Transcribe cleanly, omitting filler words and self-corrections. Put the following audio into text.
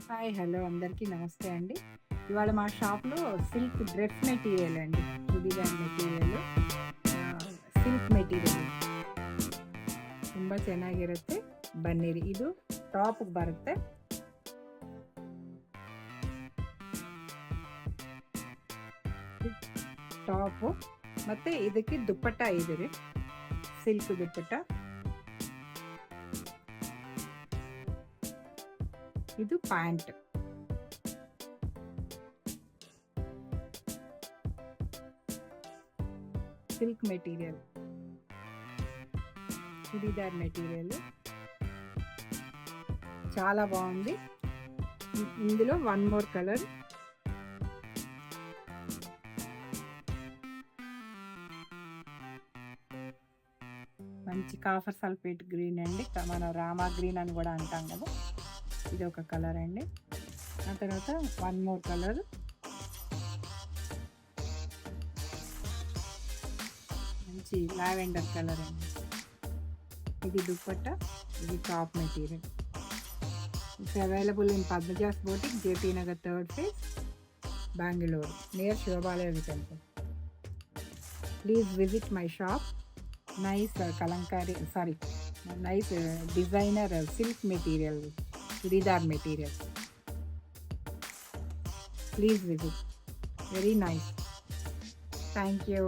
Hi hello అందరికీ నమస్తే అండి. ఇవాళ మా షాప్‌లో సిల్క్ డ్రెస్ మెటీరియల్ అండి. ಚೂಡಿದಾರ್ ಮೆಟೀರಿಯಲ್ ಸಿಲ್ಕ್ ಮೆಟೀರಿಯಲ್ ತುಂಬ ಚೆನ್ನಾಗಿರುತ್ತೆ. ಬನ್ನಿರಿ, ಇದು ಟಾಪ್ಗೆ ಬರುತ್ತೆ. ಟಾಪು ಮತ್ತು ಇದಕ್ಕೆ ದುಪ್ಪಟ್ಟ ಇದೆ ರೀ, ಸಿಲ್ಕ್ ದುಪ್ಪಟ್ಟ. ಇದು pant. Silk material, churidar material చాలా బాగుంది. ఇందులో వన్ మోర్ కలర్, మంచి కాఫర్ సల్ఫేట్ గ్రీన్ అండి, మనం రామా గ్రీన్ అని కూడా అంటాం కదా, ఇది ఒక కలర్ అండి. ఆ తర్వాత వన్ మోర్ కలర్, మంచి లావెండర్ కలర్ అండి. ఇది దుప్పట్ట, ఇది top material. It's available in Padmaja's boutique, JP Nagar 3rd phase, Bangalore, near Shivabalaya temple. Please visit my shop. Nice kalamkari nice designer silk material, churidar material. Please visit, very nice. Thank you.